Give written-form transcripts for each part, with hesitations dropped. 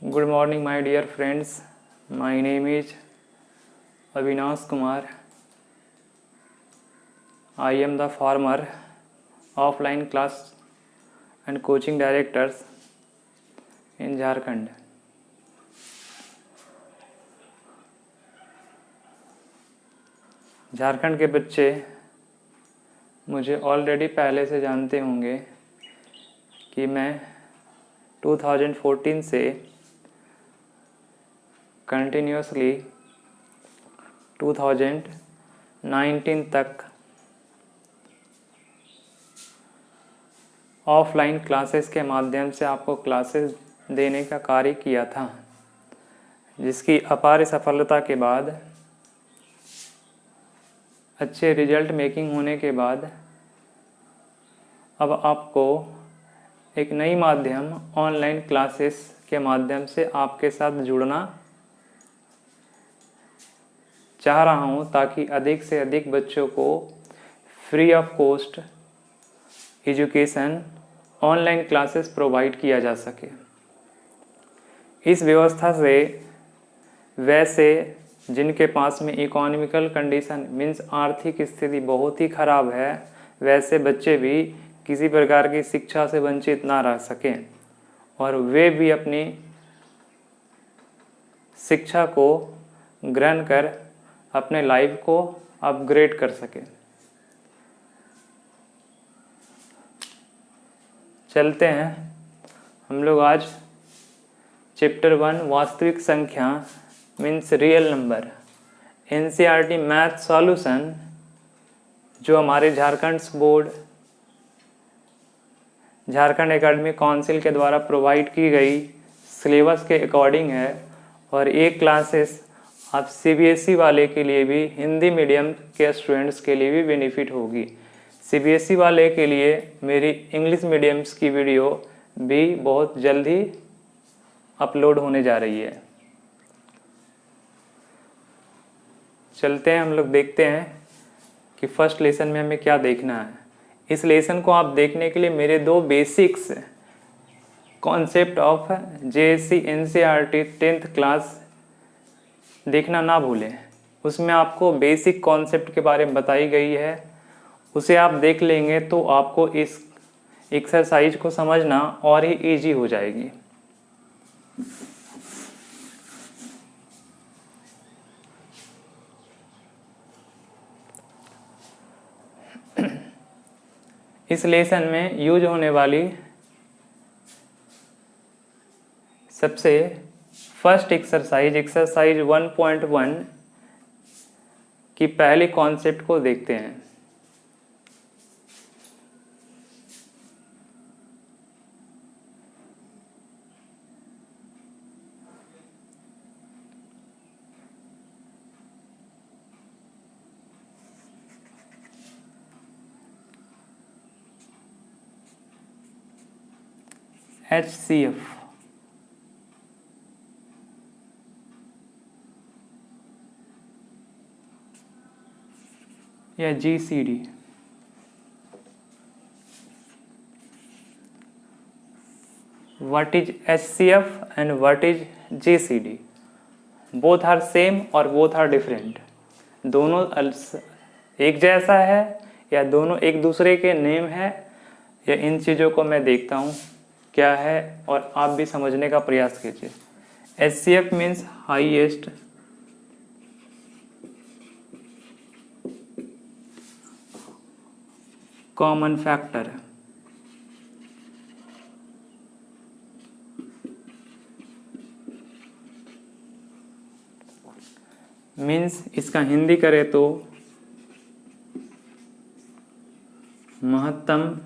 Good morning, my dear friends. My name is Avinash Kumar. I am the former offline class and coaching directors in Jharkhand. Jharkhand के बच्चे मुझे already पहले से जानते होंगे कि मैं 2014 से कंटिन्यूसली 2019 तक ऑफलाइन क्लासेस के माध्यम से आपको क्लासेस देने का कार्य किया था, जिसकी अपार सफलता के बाद, अच्छे रिजल्ट मेकिंग होने के बाद अब आपको एक नई माध्यम ऑनलाइन क्लासेस के माध्यम से आपके साथ जुड़ना चाह रहा हूं, ताकि अधिक से अधिक बच्चों को free of cost education online classes provide किया जा सके। इस व्यवस्था से वैसे जिनके पास में इकोनॉमिकल कंडीशन मीन्स आर्थिक स्थिति बहुत ही खराब है, वैसे बच्चे भी किसी प्रकार की शिक्षा से वंचित ना रह सकें और वे भी अपनी शिक्षा को ग्रहण कर अपने लाइफ को अपग्रेड कर सकें। चलते हैं हम लोग आज चैप्टर 1 वास्तविक संख्या means real number NCERT math solution, जो हमारे Jharkhand board Jharkhand academic council के द्वारा प्रोवाइड की गई सिलेबस के अकॉर्डिंग है। और ये क्लासेस आप सीबीएसई वाले के लिए भी, हिंदी मीडियम के स्टूडेंट्स के लिए भी बेनिफिट होगी। सीबीएसई वाले के लिए मेरी इंग्लिश मीडियम्स की वीडियो भी बहुत जल्द ही अपलोड होने जा रही है। चलते हैं हम लोग देखते हैं कि फर्स्ट लेसन में हमें क्या देखना है। इस लेसन को आप देखने के लिए मेरे 2 basics concept of JSC NCERT 10th class देखना ना भूलें। उसमें आपको बेसिक कॉन्सेप्ट के बारे में बताई गई है, उसे आप देख लेंगे तो आपको इस एक्सरसाइज को समझना और ही इजी हो जाएगी। इस लेसन में यूज होने वाली सबसे फर्स्ट एक्सरसाइज 1.1 की पहले कॉन्सेप्ट को देखते हैं। HCF या GCD, what is HCF and what is GCD? both are same और both are different। दोनों एक जैसा है या दोनों एक दूसरे के नेम है, या इन चीज़ों को मैं देखता हूँ क्या है और आप भी समझने का प्रयास कीजिए। HCF means highest common factor. Means इसका हिंदी करें तो महत्तम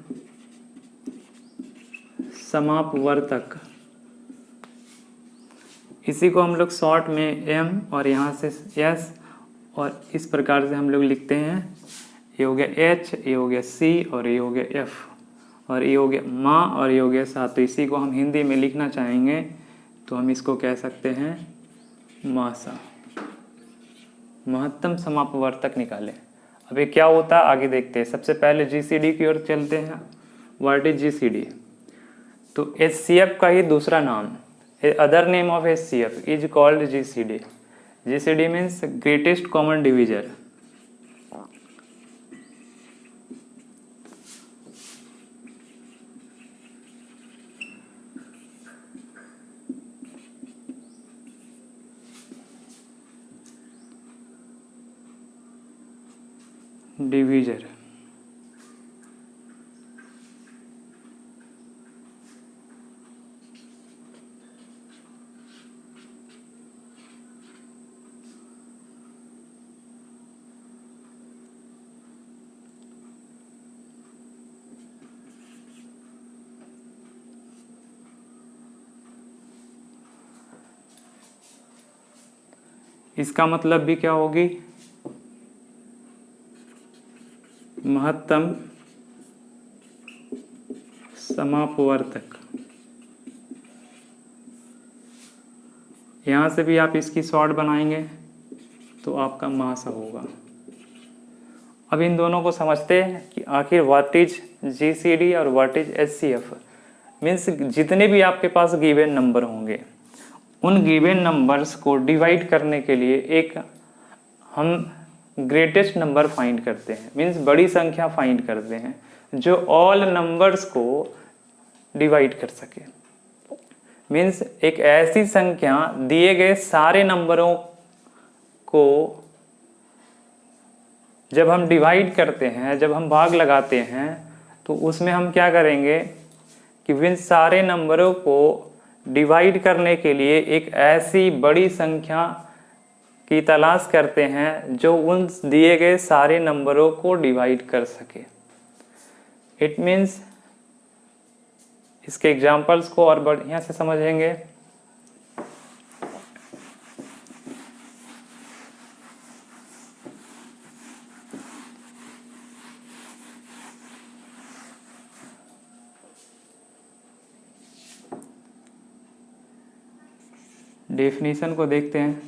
समापवर्तक। इसी को हम लोग शॉर्ट में M और यहाँ से S और इस प्रकार से हम लोग लिखते हैं। ये हो गया H, ये हो गया C और ये हो गया F और ये हो गया माँ और ये हो गया सा। तो इसी को हम हिंदी में लिखना चाहेंगे तो हम इसको कह सकते हैं मासा। महत्तम समापवर्तक निकालें। अब ये क्या होता है आगे देखते हैं। सबसे पहले GCD की ओर चलते हैं। What is GCD? तो HCF का ही दूसरा नाम other name of HCF is called GCD. GCD means greatest common divisor. Divisor. इसका मतलब भी क्या होगी? महत्तम समापवर्तक. यहाँ से भी आप इसकी शॉर्ट बनाएंगे तो आपका मास होगा. अब इन दोनों को समझते हैं कि आखिर व्हाट इज GCD और व्हाट इज HCF. मीन्स जितने भी आपके पास गिवन नंबर होंगे उन गिवन नंबर्स को डिवाइड करने के लिए एक हम ग्रेटेस्ट नंबर फाइंड करते हैं. मीन्स बड़ी संख्या फाइंड करते हैं जो ऑल नंबर्स को डिवाइड कर सके. मीन्स एक ऐसी संख्या दिए गए सारे नंबरों को जब हम डिवाइड करते हैं, जब हम भाग लगाते हैं, तो उसमें हम क्या करेंगे कि इन सारे नंबरों को डिवाइड करने के लिए एक ऐसी बड़ी संख्या की तलाश करते हैं जो उन दिए गए सारे नंबरों को डिवाइड कर सके. इट मीन्स इसके एग्जाम्पल्स को और बढ़िया से समझेंगे. डेफिनेशन को देखते हैं.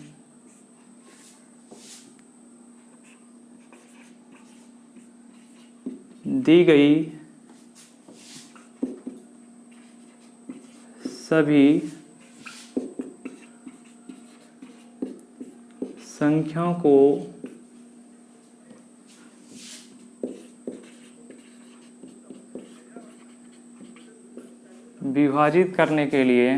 दी गई सभी संख्याओं को विभाजित करने के लिए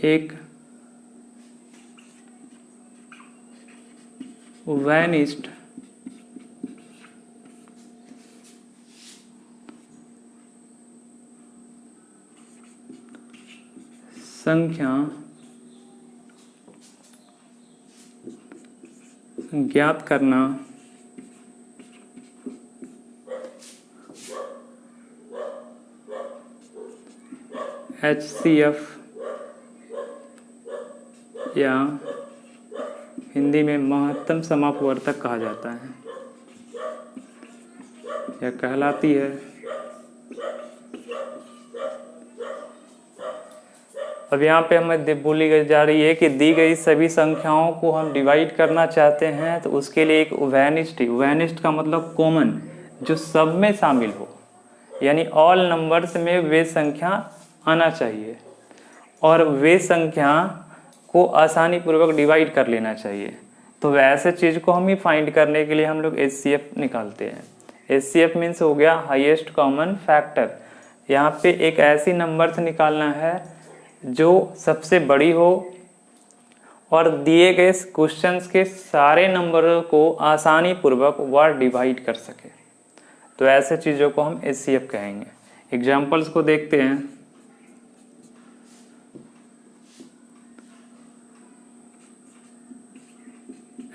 एक वैनिस्ट संख्या ज्ञात करना HCF या हिंदी में महत्तम समापवर्तक कहा जाता है या कहलाती है. अब यहाँ पे हमें बोली जा रही है कि दी गई सभी संख्याओं को हम डिवाइड करना चाहते हैं तो उसके लिए एक वैनिस्ट का मतलब कॉमन, जो सब में शामिल हो, यानी ऑल नंबर्स में वे संख्या आना चाहिए और वे संख्या को आसानी पूर्वक डिवाइड कर लेना चाहिए. तो वैसे चीज़ को हम ही फाइंड करने के लिए हम लोग HCF निकालते हैं. HCF मीन्स हो गया हाईएस्ट कॉमन फैक्टर. यहाँ पे एक ऐसी नंबर से निकालना है जो सबसे बड़ी हो और दिए गए क्वेश्चंस के सारे नंबरों को आसानी पूर्वक वह डिवाइड कर सके. तो ऐसे चीज़ों को हम HCF कहेंगे. एग्जाम्पल्स को देखते हैं.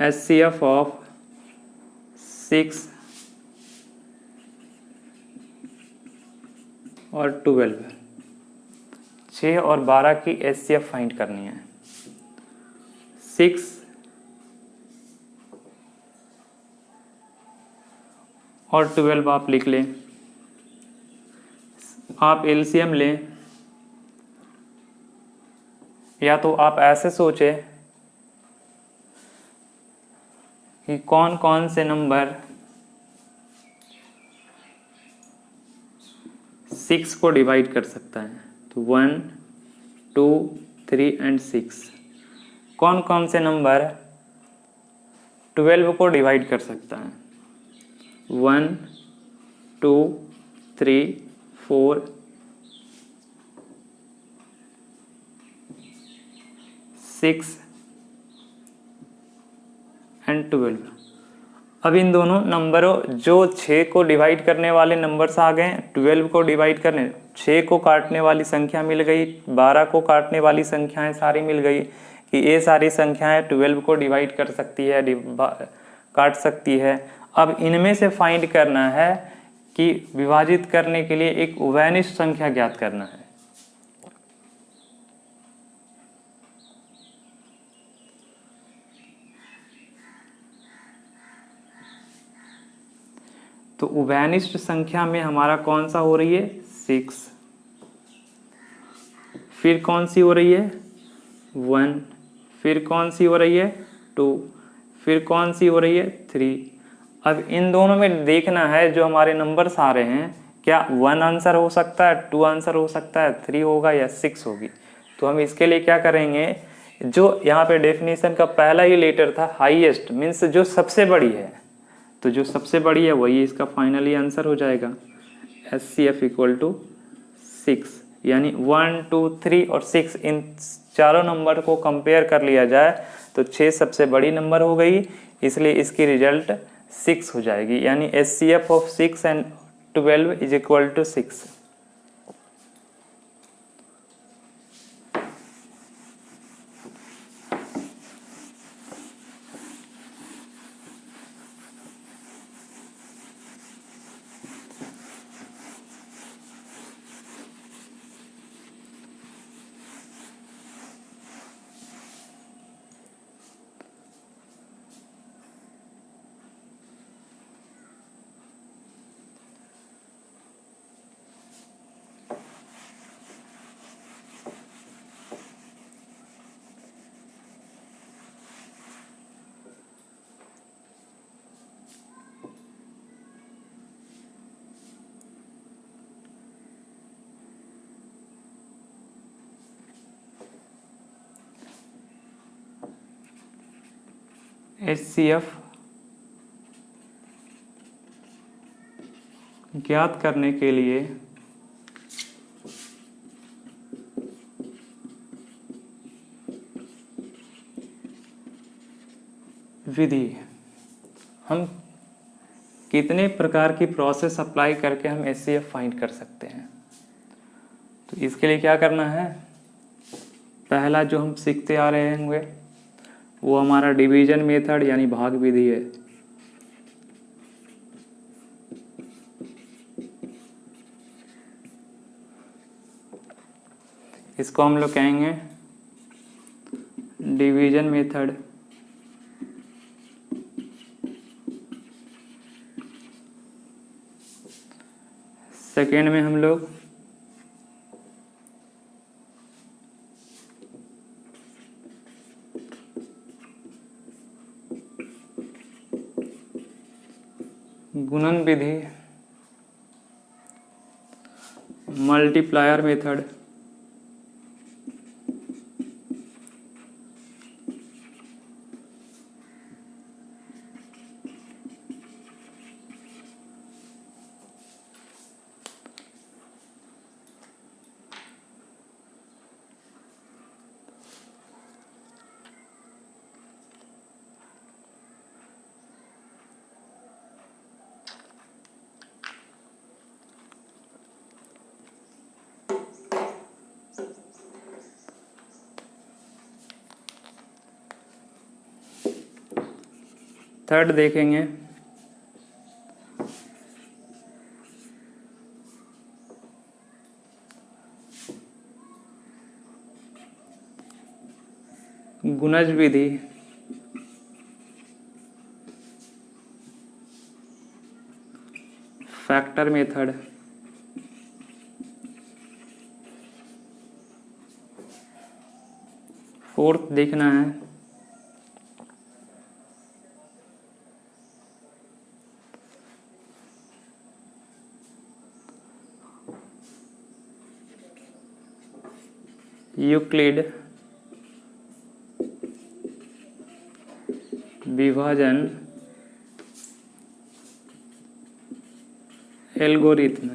HCF ऑफ 6 और 12, 6 और 12 की HCF फाइंड करनी है. 6 और 12 आप लिख लें. आप LCM लें या तो आप ऐसे सोचें कि कौन कौन से नंबर 6 को डिवाइड कर सकता है। तो 1, 2, 3 एंड 6। कौन कौन से नंबर 12 को डिवाइड कर सकता है। 1, 2, 3, 4, 6 एंड 12। अब इन दोनों नंबरों, जो 6 को डिवाइड करने वाले नंबर्स आ गए, 12 को डिवाइड करने, 6 को काटने वाली संख्या मिल गई, 12 को काटने वाली संख्याएं सारी मिल गई कि ये सारी संख्याएं 12 को डिवाइड कर सकती है, काट सकती है। अब इनमें से फाइंड करना है कि विभाजित करने के लिए एक उभयनिष्ठ संख्या ज्ञात करना है। तो उभयनिष्ठ संख्या में हमारा कौन सा हो रही है, 6, फिर कौन सी हो रही है, 1, फिर कौन सी हो रही है, 2, फिर कौन सी हो रही है, 3। अब इन दोनों में देखना है जो हमारे नंबर्स आ रहे हैं, क्या 1 आंसर हो सकता है, 2 आंसर हो सकता है, 3 होगा या 6 होगी। तो हम इसके लिए क्या करेंगे, जो यहाँ पे डेफिनेशन का पहला ही लेटर था, हाईएस्ट मीन्स जो सबसे बड़ी है, तो जो सबसे बड़ी है वही इसका फाइनली आंसर हो जाएगा। HCF इक्वल टू 6, यानी 1, 2, 3 और 6 इन चारों नंबर को कंपेयर कर लिया जाए तो 6 सबसे बड़ी नंबर हो गई, इसलिए इसकी रिजल्ट 6 हो जाएगी। यानी HCF of 6 and 12 is equal to 6। HCF ज्ञात करने के लिए विधि, हम कितने प्रकार की प्रोसेस अप्लाई करके हम HCF फाइंड कर सकते हैं। तो इसके लिए क्या करना है, पहला जो हम सीखते आ रहे होंगे वो हमारा डिवीजन मेथड यानी भाग विधि है। इसको हम लोग कहेंगे डिवीजन मेथड। सेकेंड में हम लोग गुणन विधि, मल्टीप्लायर मेथड। थर्ड देखेंगे गुणज विधि, फैक्टर मेथड। फोर्थ देखना है यूक्लिड विभाजन एल्गोरिथ्म।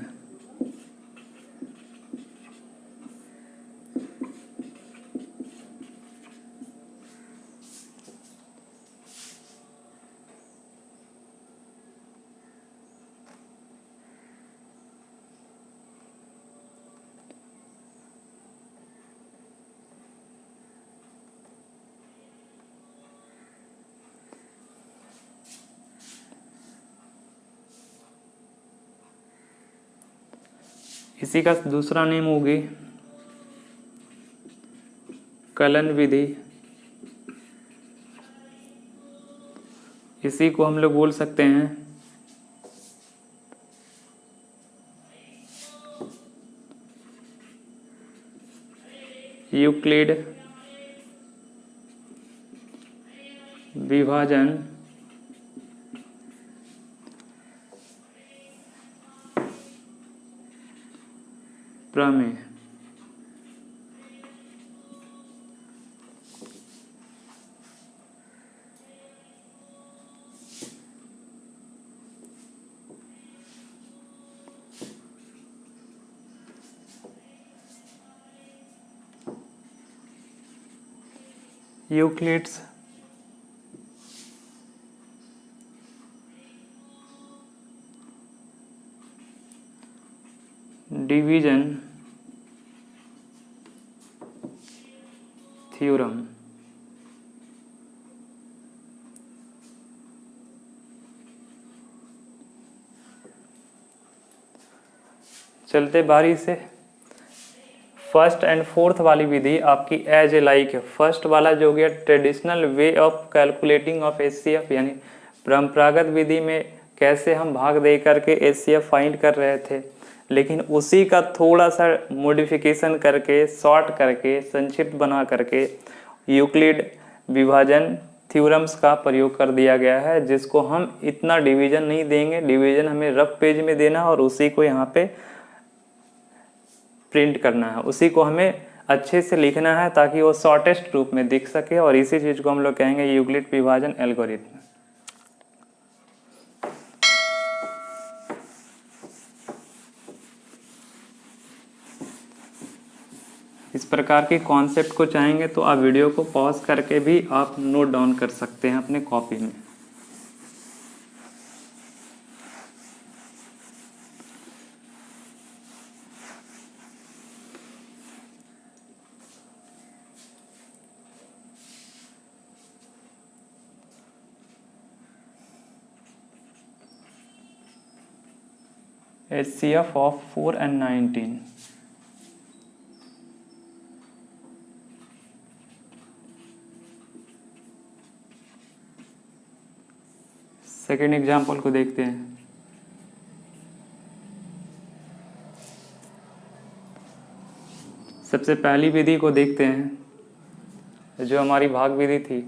इसी का दूसरा नेम होगी कलन विधि। इसी को हम लोग बोल सकते हैं यूक्लिड विभाजन प्रमेय। Euclid's division theorem. चलते बारी से फर्स्ट एंड फोर्थ वाली विधि आपकी एज ए लाइक है। फर्स्ट वाला जो हो गया traditional way of calculating of HCF, यानी परंपरागत विधि में कैसे हम भाग दे करके एचसीएफ फाइंड कर रहे थे, लेकिन उसी का थोड़ा सा मॉडिफिकेशन करके, शॉर्ट करके, संक्षिप्त बना करके यूक्लिड विभाजन थ्योरम्स का प्रयोग कर दिया गया है, जिसको हम इतना डिवीजन नहीं देंगे। डिवीजन हमें रफ पेज में देना और उसी को यहाँ पे प्रिंट करना है, उसी को हमें अच्छे से लिखना है ताकि वो शॉर्टेस्ट रूप में दिख सके, और इसी चीज को हम लोग कहेंगे यूक्लिड विभाजन एल्गोरिथम। इस प्रकार के कॉन्सेप्ट को चाहेंगे तो आप वीडियो को पॉज करके भी आप नोट डाउन कर सकते हैं अपने कॉपी में। HCF of 4 and 19। Second example को देखते हैं। सबसे पहली विधि को देखते हैं जो हमारी भाग विधि थी।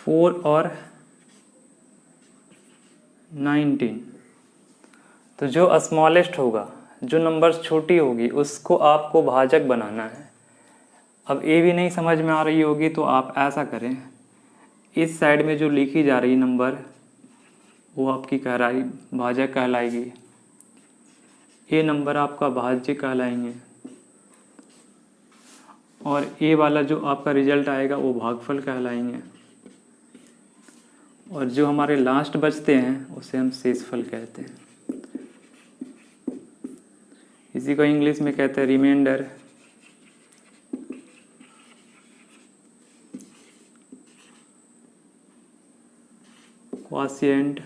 फोर और 19, तो जो स्मॉलेस्ट होगा, जो नंबर्स छोटी होगी, उसको आपको भाजक बनाना है। अब ये भी नहीं समझ में आ रही होगी तो आप ऐसा करें, इस साइड में जो लिखी जा रही नंबर वो आपकी भाजक कहलाएगी, ये नंबर आपका भाज्य कहलाएंगे, और ये वाला जो आपका रिजल्ट आएगा वो भागफल कहलाएंगे, और जो हमारे लास्ट बचते हैं उसे हम शेषफल कहते हैं। इसी को इंग्लिश में कहते हैं रिमाइंडर, क्वोशिएंट,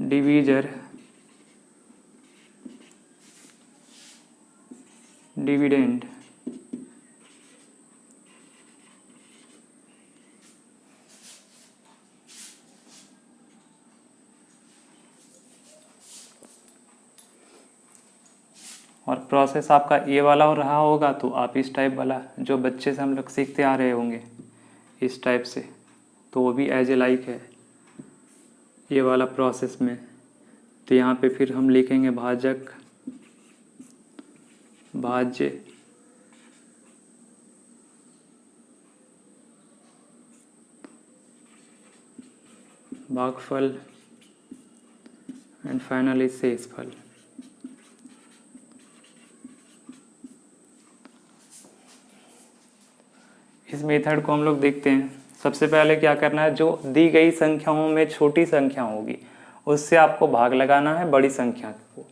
डिवीजर, डिविडेंड। और प्रोसेस आपका ये वाला हो रहा होगा तो आप इस टाइप वाला जो बच्चे से हम लोग सीखते आ रहे होंगे इस टाइप से, तो वो भी एज ए लाइक है ये वाला प्रोसेस में। तो यहाँ पे फिर हम लिखेंगे भाजक, भाज्य, भागफल एंड फाइनली शेषफल। इस मेथड को हम लोग देखते हैं। सबसे पहले क्या करना है, जो दी गई संख्याओं में छोटी संख्या होगी उससे आपको भाग लगाना है बड़ी संख्या को।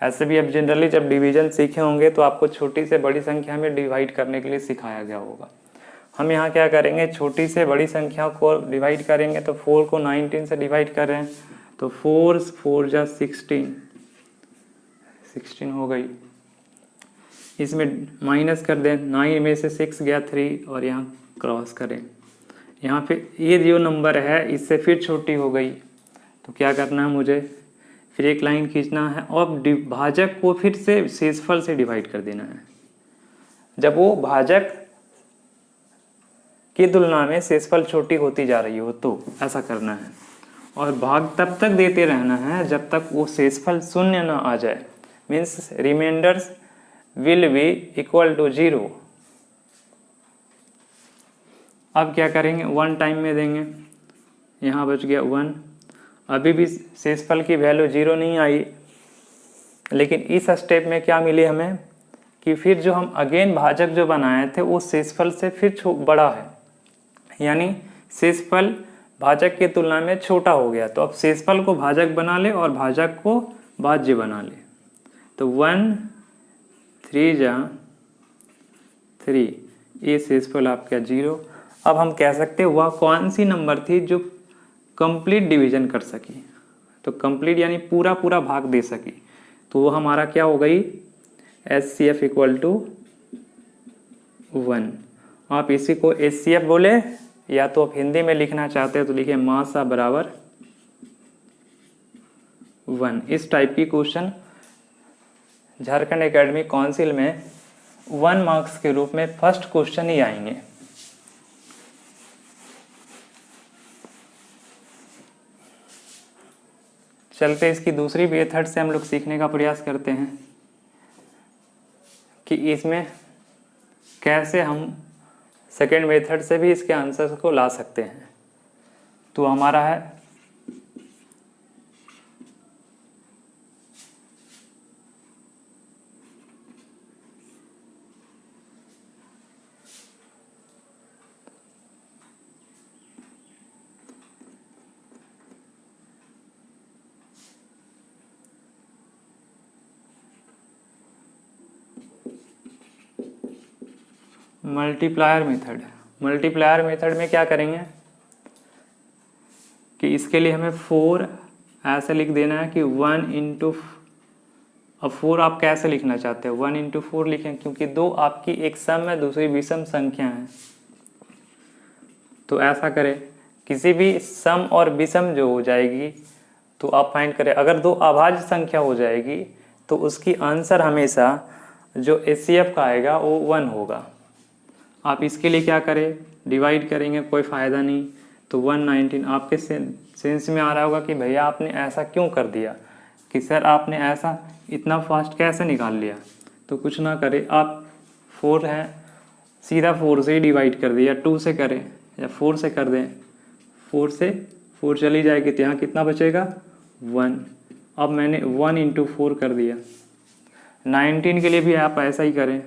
ऐसे भी अब जनरली जब डिवीजन सीखे होंगे तो आपको छोटी से बड़ी संख्या में डिवाइड करने के लिए सिखाया गया होगा। हम यहाँ क्या करेंगे, छोटी से बड़ी संख्या को डिवाइड करेंगे। तो 4 को 19 से डिवाइड कर रहे हैं तो 4 4 जा 16 हो गई। इसमें माइनस कर दें, 9 में से 6 गया 3 और यहाँ क्रॉस करें। यहाँ पे ये जो नंबर है इससे फिर छोटी हो गई तो क्या करना है मुझे, फिर एक लाइन खींचना है और भाजक को फिर से शेषफल से डिवाइड कर देना है। जब वो भाजक की तुलना में शेषफल छोटी होती जा रही हो तो ऐसा करना है। और भाग तब तक देते रहना है जब तक वो शेषफल शून्य ना आ जाए, means remainders will be equal to 0। अब क्या करेंगे, 1 टाइम में देंगे, यहाँ बच गया 1। अभी भी शेषफल की वैल्यू 0 नहीं आई, लेकिन इस स्टेप में क्या मिले हमें कि फिर जो हम अगेन भाजक जो बनाए थे वो शेषफल से फिर बड़ा है, यानी शेषफल भाजक की तुलना में छोटा हो गया। तो अब शेषफल को भाजक बना ले और भाजक को भाज्य बना ले। तो 1 3 जा 3, ये शेषफल आपका 0। अब हम कह सकते हैं वह कौन सी नंबर थी जो कंप्लीट डिवीजन कर सकी, तो कंप्लीट यानी पूरा पूरा भाग दे सकी। तो वो हमारा क्या हो गई, HCF इक्वल टू 1। आप इसी को HCF बोले, या तो आप हिंदी में लिखना चाहते हैं तो लिखिए मासा बराबर 1। इस टाइप की क्वेश्चन झारखंड एकेडमिक काउंसिल में 1 मार्क्स के रूप में फर्स्ट क्वेश्चन ही आएंगे। चलते इसकी दूसरी मेथड से हम लोग सीखने का प्रयास करते हैं कि इसमें कैसे हम सेकेंड मेथड से भी इसके आंसर को ला सकते हैं। तो हमारा है मल्टीप्लायर मेथड। मल्टीप्लायर मेथड में क्या करेंगे कि इसके लिए हमें 4 ऐसे लिख देना है कि 1 इंटू, अब 4 आप कैसे लिखना चाहते हैं, 1 इंटू 4 लिखें, क्योंकि दो आपकी एक सम है दूसरी विषम संख्या है। तो ऐसा करें, किसी भी सम और विषम जो हो जाएगी तो आप फाइंड करें। अगर दो अभाज्य संख्या हो जाएगी तो उसकी आंसर हमेशा जो HCF का आएगा वो 1 होगा। आप इसके लिए क्या करें, डिवाइड करेंगे, कोई फ़ायदा नहीं। तो 119 आपके सेंस में आ रहा होगा कि भैया आपने ऐसा क्यों कर दिया, कि सर आपने ऐसा इतना फास्ट कैसे निकाल लिया। तो कुछ ना करें, आप 4 है सीधा 4 से ही डिवाइड कर दें, या 2 से करें या 4 से कर दें। 4 से 4 चली जाएगी तो यहाँ कितना बचेगा 1। अब मैंने 1 इंटू 4 कर दिया। 19 के लिए भी आप ऐसा ही करें,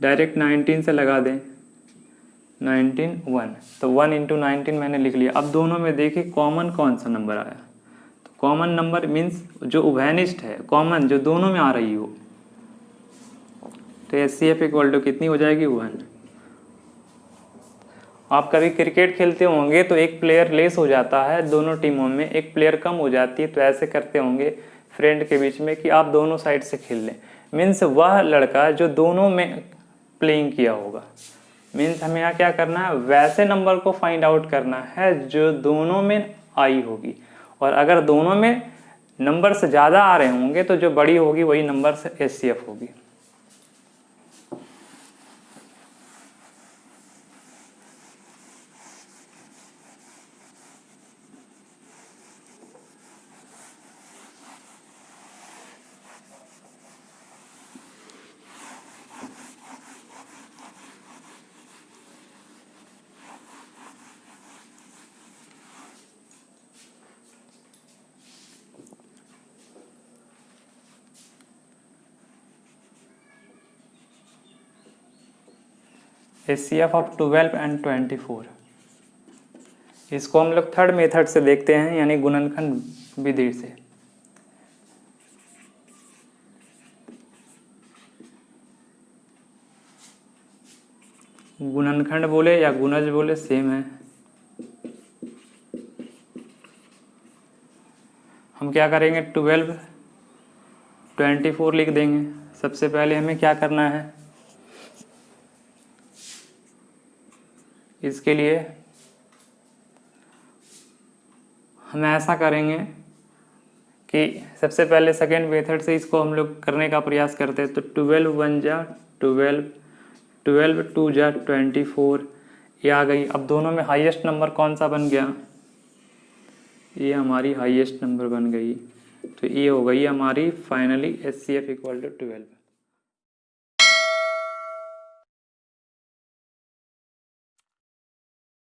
डायरेक्ट 19 से लगा दें, 19 1। तो 1 इंटू 19 मैंने लिख लिया। अब दोनों में देखिए कॉमन कौन सा नंबर आया। तो कॉमन नंबर मीन्स जो उभयनिष्ठ है, कॉमन जो दोनों में आ रही हो। तो HCF इक्वल टू कितनी हो जाएगी 1। आप कभी क्रिकेट खेलते होंगे तो एक प्लेयर लेस हो जाता है, दोनों टीमों में एक प्लेयर कम हो जाती है। तो ऐसे करते होंगे फ्रेंड के बीच में कि आप दोनों साइड से खेल लें, मीन्स वह लड़का जो दोनों में प्लेइंग किया होगा। मीन्स हमें यहाँ क्या करना है, वैसे नंबर को फाइंड आउट करना है जो दोनों में आई होगी। और अगर दोनों में नंबर से ज़्यादा आ रहे होंगे तो जो बड़ी होगी वही नंबर से HCF होगी। HCF ऑफ 12 एंड 24, इसको हम लोग थर्ड मेथड से देखते हैं, यानी गुणनखंड विधि से। गुणनखंड बोले या गुणज बोले सेम है। हम क्या करेंगे, 12 24 लिख देंगे। सबसे पहले हमें क्या करना है, इसके लिए हम ऐसा करेंगे कि सबसे पहले सेकेंड मेथड से इसको हम लोग करने का प्रयास करते हैं। तो 12 1 जा 12, 12 2 जा 24, ये आ गई। अब दोनों में हाईएस्ट नंबर कौन सा बन गया, ये हमारी हाईएस्ट नंबर बन गई। तो ये हो गई हमारी फाइनली HCF इक्वल टू 12।